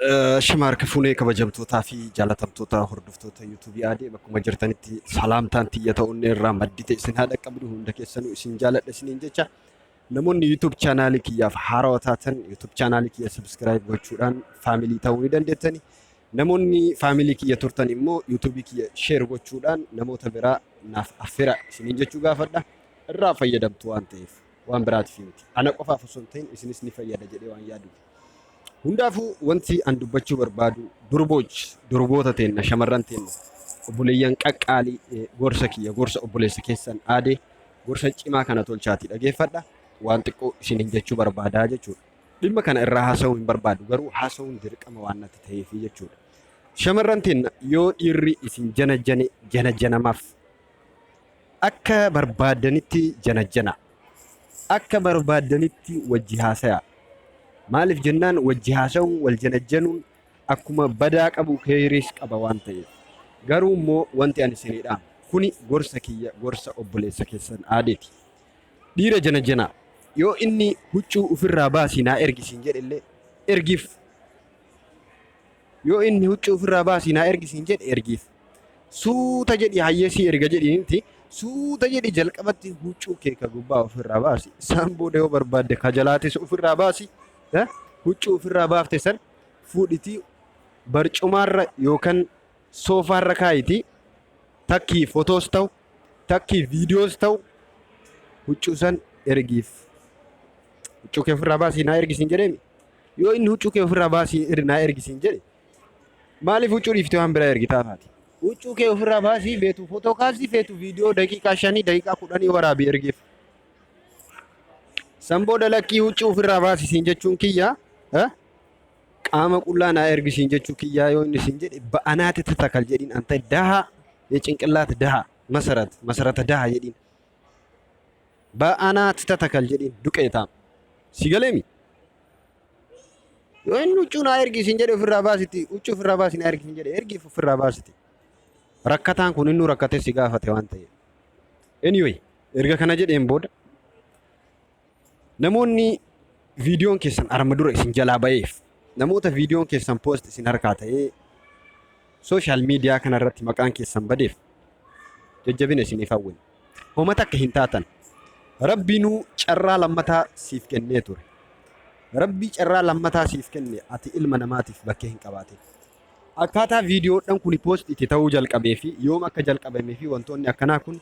Shimaarka fuunee kabajamtootaa fi jaalatamtoota hordoftoota yuutuubii aadee bakkuma jirtanitti salaamtaan xiyya ta'uun irraa maddite isin haadha qabdu hunda keessanuu isin jaaladha isiniin jecha namoonni yuutuub chaanaalii kiyyaaf haarawaa taatan yuutuub chaanaalii kiyya sabskiraayib gochuudhaan faamilii ta'uu ni dandeettani. Namoonni faamilii kiyya turtan immoo yuutuubii kiyya sheer gochuudhaan namoota biraa naaf affira isiniin jechuu gaafadha. Irraa fayyadamtu waan ta'eef waan biraatiif miti. Ana qofaaf osoo hin ta'in isinis ni fayyada jedhee waan yaaduuf. Hundaafuu wanti an dubbachuu barbaadu durboota teenna shamarran teenna obboleeyyan qaqqaalii gorsa kiyya gorsa obboleessa keessan aadee gorsa cimaa kana tolchaati dhageeffadha waan xiqqoo isiniin jechuu barbaadaa jechuudha. Dhimma kana irraa haasa'uu hin barbaadu garuu haasa'uun dirqama waan natti ta'eefi jechuudha. Shamarran teenna yoo dhiirri isin janajjanamaaf akka barbaadanitti janajjana akka barbaadanitti wajji haasayaa. Maaliif jennaan wajji haasa'uun wal janajjanuun akkuma badaa qabu keeriis qaba waan ta'eef. Garuu immoo wanti ani isiniidhaan kuni gorsa kiyya gorsa obboleessa keessan aadeeti. Dhiira janajjanaa yoo inni huccuu ofirraa baasii naa ergisiin jedhe illee ergiif. Yoo inni huccuu ofirraa baasii naa ergisiin jedhe ergiif. Suuta jedhi hayyeesii erga jedhiinti suuta jedhi jalqabatti huccuu kee ka gubbaa ofirraa baasi. Isaan booda yoo barbaadde ka jalaatis ofirraa baasi. Huccuu ofirraa baafte san fuudhitii barcumaarra yookaan soofaarra kaayitii takkii fotoos ta'u takkii viidiyoos ta'u huccuu san ergiif. Huccuu kee ofirraa baasii naa ergisiin jedheemi. Yoo inni huccuu kee ofirraa baasii naa ergisiin jedhe maaliif huccuu dhiiftee waan biraa ergitaafaati? Huccuu kee ofirraa baasii feetu fotoo kaasii feetu viidiyoo daqiiqaa 5 daqiiqaa 10 waraabii ergiif. Sambooda lakkii huccuu ofirraa baasisiin jechuun kiyya qaama qullaa naa ergisiin jechuu kiyyaa yoo inni isin jedhe ba'anaati tatakal jedhiin anta daha የጭንቅላት daha መሰረተ daha jedhiin ba'anaati tatakal jedhiin duqeetaam si galeemi yoo inni huccuu naa ergisiin jedhe ofirraa baasiti huccuu ofirraa baasii naa ergisiin jedhe ergiif ofirraa baasiti rakkataan kun inni rakkatee si gaafate waan ta'eef anyway erga kana jedheen booda namoonni viidiyoon keessan arma dura isin jalaa ba'eef namoota viidiyoon keessan poost isin harkaa ta'ee sooshaal miidiyaa kanarratti maqaan keessan badeef jajjabina isiniif hawwin. Homata akka hin taatan rabbiinuu carraa lammataa siif kennee ture. Rabbii carraa lammataa siif kenne ati ilma namaatiif bakkee hin qabaatin. Akkaataa viidiyoodhaan kuni poost itti ta'uu jalqabee fi yoom akka jalqabamee fi wantoonni akkanaa kun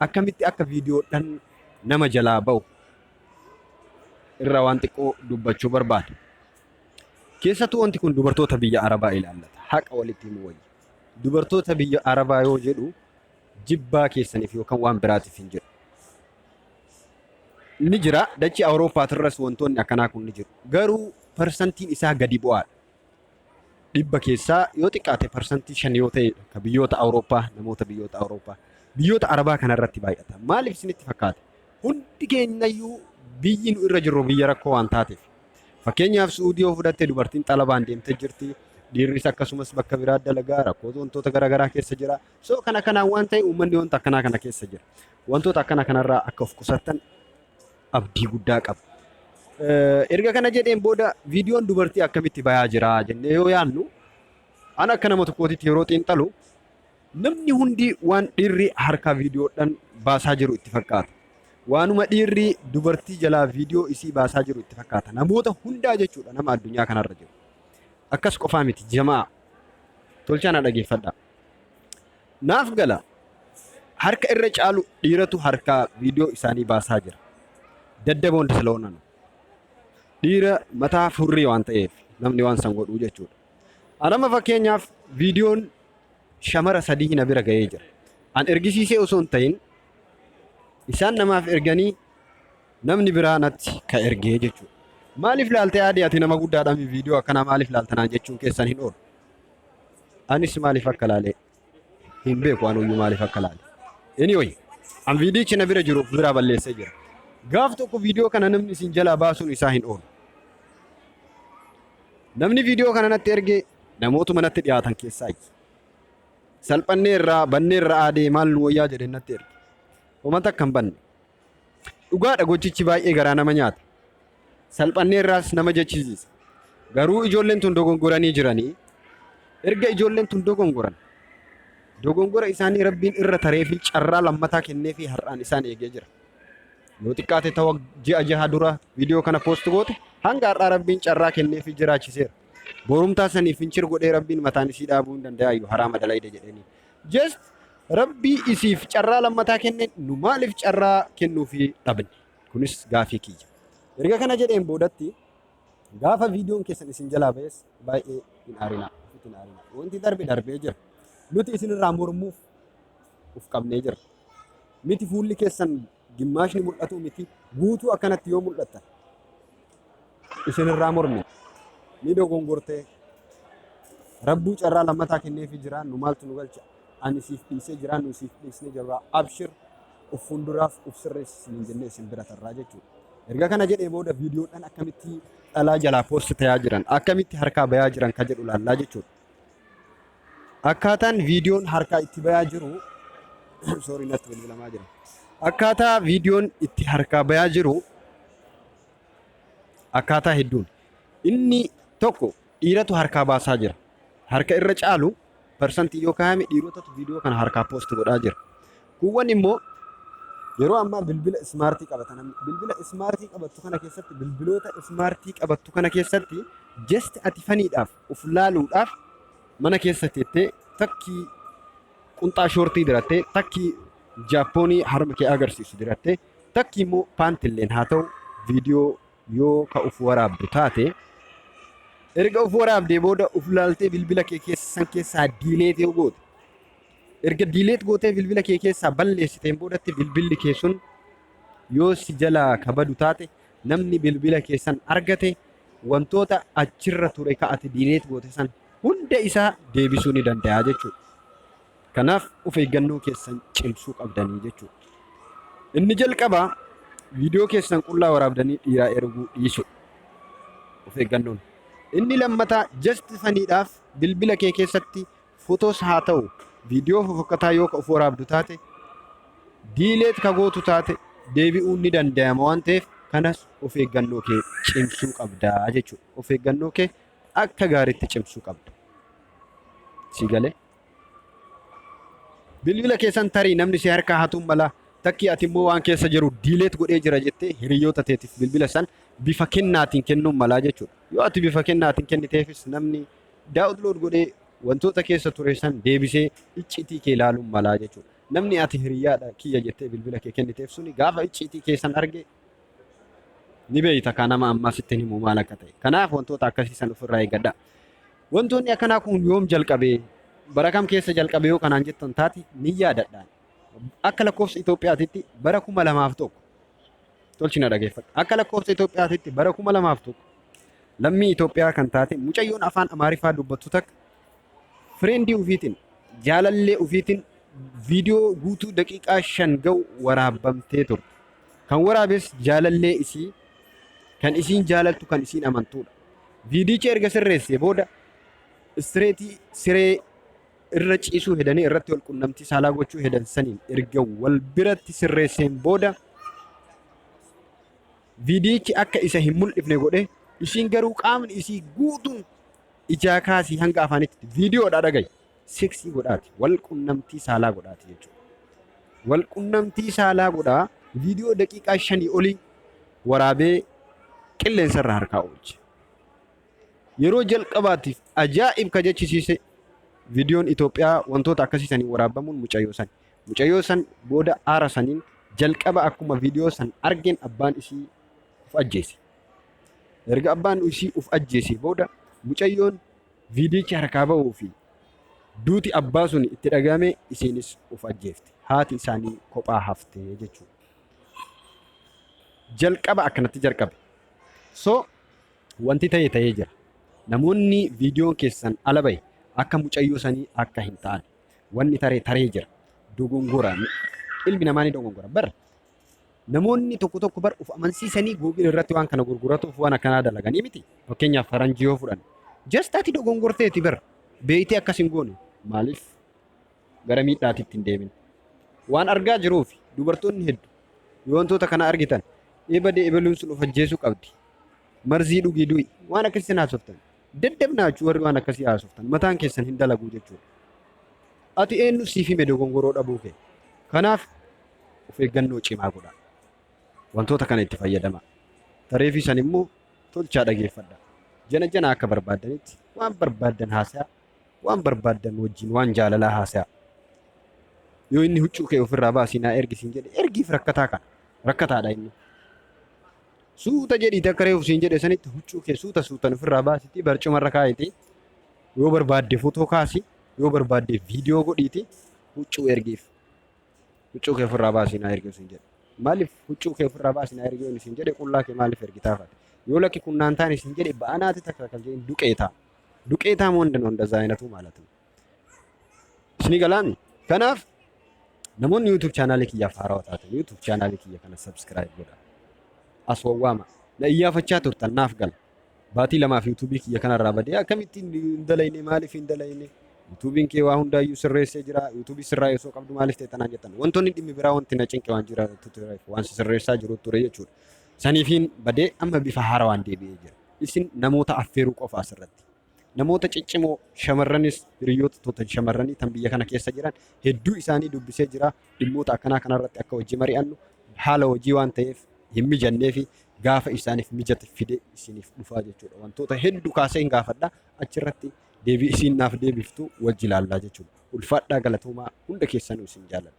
akkamitti akka viidiyoodhaan nama jalaa ba'u irra waan xiqqoo dubbachuu barbaada. Keessattuu wanti kun dubartoota biyya Arabaa ilaallata. Haqa walitti himuu wayya. Dubartoota biyya Arabaa yoo jedhu jibbaa keessaniif yookaan waan biraatiif hin jedhu. Ni jira dachii Awurooppaatirras wantoonni akkanaa kun ni jiru. Garuu parsantiin isaa gadi bu'aadha. Dhibba keessaa yoo xiqqaate parsantii 5 yoo ta'e ka biyyoota Awurooppaa namoota biyyoota Awurooppaa biyyoota Arabaa kanarratti baay'ata. Maaliif isinitti fakkaata? Hundi keenyayyuu biyyi nu irra jirru biyya rakkoo waan taateef. Fakkeenyaaf Suudii yoo fudhatte dubartiin xalabaan deemtee jirti. Dhiirris akkasumas bakka biraa dalagaa rakkoo wantoota garaagaraa keessa jira. So kana kanaan waan ta'e uummanni wanta akkanaa kana keessa jira. Wantoota akkana kanarraa akka of qusattan abdii guddaa qaba. Erga kana jedheen booda viidiyoon dubartii akkamitti bayaa jira jennee yoo yaannu ana akka nama tokkootitti yeroo xiinxalu namni hundi waan dhiirri harkaa viidiyoodhaan baasaa jiru itti fakkaata. Waanuma dhiirri dubartii jalaa viidiyoo isii baasaa jiru itti fakkaata. Namoota hundaa jechuudha nama addunyaa kanarra jiru. Akkas qofaa miti jamaa tolchaana dhageeffadha. Naaf gala harka irra caalu dhiiratu harkaa viidiyoo isaanii baasaa jira. Daddaboon Saloonan dhiira mataa furrii waan ta'eef namni waan san godhuu jechuudha. Anama fakkeenyaaf viidiyoon shamara 3 na bira ga'ee jira. An ergisiisee osoo hin ta'in isaan namaaf erganii namni biraa natti ka ergee jechuudha. Maaliif laaltee aadee ati nama guddaadhaan viidiyoo akkanaa maaliif laaltanaan jechuun keessan hin oolu. Anis maaliif akka laalee hin beeku anuyyuu maaliif akka laale. Anyway, an viidiyichi na bira jiru biraa balleessee jira. Gaaf tokko viidiyoo kana namni isin jalaa baasuun isaa hin oolu. Namni viidiyoo kana natti ergee namootuma natti dhiyaatan keessaa salphannee irraa bannee irraa aadee maal nu wayyaa jedhee natti erge. Homata akka hin banne. Dhugaadha gochichi baay'ee garaa nama nyaata. Salphannee irraas nama jechisiisa. Garuu ijoolleen tun dogongoranii jiranii. Erga ijoolleen tun dogongora isaanii rabbiin irra taree fi carraa lammataa kennee fi har'aan isaan eegee jira. Yoo xiqqaate ta'u ji'a jaha dura viidiyoo kana poost goote hanga har'aa rabbiin carraa kennee fi jiraachiseera. Borumtaa saniif fincir godhee rabbiin mataan isii dhaabuu hin danda'aayyu haraama dalayde jedhanii. Just rabbii isiif carraa lammataa kenneen nu maaliif carraa kennuu fi dhabne? Kunis gaafii kiyya. Erga kana jedheen boodatti gaafa viidiyoon keessan isin jalaa ba'es baay'ee hin aarinaa. Wanti darbee jira. Nuti isinirraa mormuuf uf qabnee jira. Miti fuulli keessan gimmaashni mul'atu miti guutuu akkanatti yoo mul'atan isinirraa mormi. Ni dogongortee rabbuu carraa lammataa kenneefi jira nu maaltu nu galcha. Ani siif dhiisee jira nu siif dhiisnee jirra. Abshir uf fuulduraaf uf sirreessisiin jennee isin bira tarraa jechuudha. Erga kana jedhee booda viidiyoodhaan akkamitti dhalaa jalaa poost ta'aa jiran akkamitti harkaa bayaa jiran ka jedhu laallaa jechuudha. Akkaataan viidiyoon harkaa itti bayaa jiru sorry natti bilbilamaa jira. Akkaataa viidiyoon itti harkaa bayaa jiru akkaataa hedduun. Inni tokko dhiiratu harkaa baasaa jira. Harka irra caalu parsantii yoo kaa'ame dhiirotatu viidiyoo kana harkaa poost godhaa jira. Kuuwwan immoo yeroo ammaa bilbila ismaartii qabatan bilbila ismaartii qabattu kana keessatti bilbiloota ismaartii qabattu kana keessatti just ati faniidhaaf uf laaluudhaaf mana keessa teettee takkii qunxaa shoortii dirattee takkii jaappoonii harma kee agarsiisu dirattee takkii immoo paantilleen haa ta'u viidiyoo yoo ka uf waraabdu taate erga uf waraabdee booda uf laaltee bilbila kee keessaa diileet yoo goote erga diileet gootee bilbila kee keessaa balleessiteen boodatti bilbilli kee sun yoo si jalaa kabadu taate namni bilbila keessan argate wantoota achirra ture ka'ate diileet goote san hunda isaa deebisuu ni danda'a jechuudha. Kanaaf of eeggannoo keessan cimsuu qabdanii jechuudha. Inni jalqabaa viidiyoo keessan qullaa waraabdanii dhiiraa erguu dhiisu. Of eeggannoon. Inni lammataa just faniidhaaf bilbila kee keessatti fotoos haa ta'u viidiyoo fofokkataa yoo of waraabdu taate diileet ka gootu taate deebi'uun ni danda'ama waan ta'eef kanas of eeggannoo kee cimsuu qabdaa jechuudha. Of eeggannoo kee akka gaariitti cimsuu qabda. Si galee? Bilbila keessan tarii namni si harkaa hatuun mala takkii ati immoo waan keessa jiru diileet godhee jira jettee hiriyoota teetiif bilbila san bifa kennaatiin kennuun malaa jechuudha. Yoo ati bifa kennaatiin kenniteefis namni daawunlood godhee wantoota keessa ture san deebisee icciitii kee ilaaluun malaa jechuudha. Namni ati hiriyaadha kiyya jettee bilbila kee kenniteef suni gaafa icciitii keessan arge ni beeyta kan nama ammaa sitti himu maal akka ta'e. Kanaaf wantoota akkasii san ofirraa eeggadhaa. Wantoonni akkanaa kun yoom jalqabee bara kam keessa jalqabee yoo kanaan jettan taate ni yaadadhaan. Akka lakkoofsa Itoophiyaatitti bara 2001 tolchina dhageeffadha. Akka lakkoofsa Itoophiyaatitti bara 2001 lammii Itoophiyaa kan taate mucayyoon afaan Amaariffaa dubbattu takka fireendii ufiitiin jaalallee ufiitiin viidiyoo guutuu daqiiqaa 5 ga'u waraabamtee turte. Kan waraabes jaalallee isii kan isiin jaalaltu kan isiin amantuudha. Viidiyicha erga sirreessee booda istireetii siree irra ciisuu hedanii irratti wal qunnamtii saalaa gochuu hedan saniin erga wal biratti sirreesseen booda viidiyichi akka isa hin mul'ifne godhe isiin garuu qaamni isii guutuun ijaa kaasii hanga afaanitti viidiyoodhaa dhagaye seksii godhaati wal qunnamtii saalaa godhaati jechuudha. Wal qunnamtii saalaa godhaa viidiyoo daqiiqaa 5 olii waraabee qilleensarra harkaa oolche. Yeroo jalqabaatiif ajaa'ib ka jechisiise viidiyoon Itoophiyaa wantoota akkasiisanii waraabamuun mucayyoo san booda aara saniin jalqaba akkuma viidiyoo san argeen abbaan isii uf ajjeese. Erga abbaan isii uf ajjeese booda mucayyoon viidiyicha harkaa ba'uu fi duuti abbaa sun itti dhagahame isiinis uf ajjeefte. Haati isaanii kophaa haftee jechuudha. Jalqaba akkanatti jalqabe. So wanti ta'ee jira. Namoonni viidiyoon keessan ala bahe akka mucayyoo sanii akka hin taane wanni taree jira. Dogongoraan ilmi namaa ni dogongora. Bar namoonni tokko bar uf amansiisanii Google irratti waan kana gurguratuuf waan akkanaa dalaganii miti. Fakkeenyaaf faranjii yoo fudhan. Just ati dogongorteeti bar beeytee akkas hin goone maaliif gara miidhaatiitti hin deemin. Waan argaa jiruuf dubartoonni hedduu yoo wantoota kana argitan eebadee ebeluun sun of ajjeesuu qabdi. marzii dhugii du'i waan akkasii haasoftan. Daddabnaachuu warri waan akkasii haasoftan mataan keessan hin dalaguu jechuudha. Ati eenyu siif hime dogongoroo dhabuu kee. Kanaaf of eeggannoo cimaa godhaa. Wantoota kana itti fayyadamaa. Tareefii san immoo tolchaa dhageeffadhaa. Jana akka barbaaddanitti waan barbaaddan haasa'a. Waan barbaaddan wajjin waan jaalalaa haasa'a. Yoo inni huccuu kee ofirraa baasii naa ergisiin jedhe ergiif rakkataa kana. Rakkataadha inni. Suuta jedhiiti akka reefu siin jedhe sanitti huccuu kee suutan ofirraa baasitii barcumarra kaayiti. Yoo barbaadde footoo kaasi. Yoo barbaadde viidiyoo godhiiti huccuu ergiif. Huccuu kee ofirraa baasii naa ergisiin jedhe. Maaliif huccuu kee ofirraa baasii naa ergisiin jedhe qullaa kee maaliif ergitaafate? Yoo lakki kunnaan taane siin jedhe ba'anaati takka kan jedhin duqeetaa. Duqeetaa moo እንደዛ አይነቱ ማለት ነው። Isni galaami. Kanaaf namoonni YouTube channel kiyyaaf haarawaa taatan YouTube channel kiyya kana subscribe godhaa. As wawwaama. Na iyyaafachaa turtan naaf gala. Baatii lamaaf YouTube kiyya kanarraa badee akkamittiin hin dalayne maaliif hin dalayne YouTube kee waa hundaayyuu sirreessee jira. YouTube sirraa osoo qabdu maaliif teetanaan jettan. Wantoonni dhimmi biraa wanti na cinqe waan jira waan sirreessaa jiru ture jechuudha. Saniifiin badee amma bifa haarawaan deebi'ee jira. Isin namoota affeeruu qofa asirratti. Namoota ciccimoo shamarranis hiriyoota shamarranii tan biyya kana keessa jiran hedduu isaanii dubbisee jira. Dhimmoota akkanaa kanarratti akka hojii mari'annu haala hojii waan ta'eef hin mijannee fi gaafa isaaniif mijate fidee isiniif dhufaa jechuudha. Wantoota hedduu kaasee hin gaafadha achirratti deebii isin naaf deebiftu wajji ilaallaa jechuudha. Ulfaadhaa galatoomaa hunda keessanuu isin jaalladha.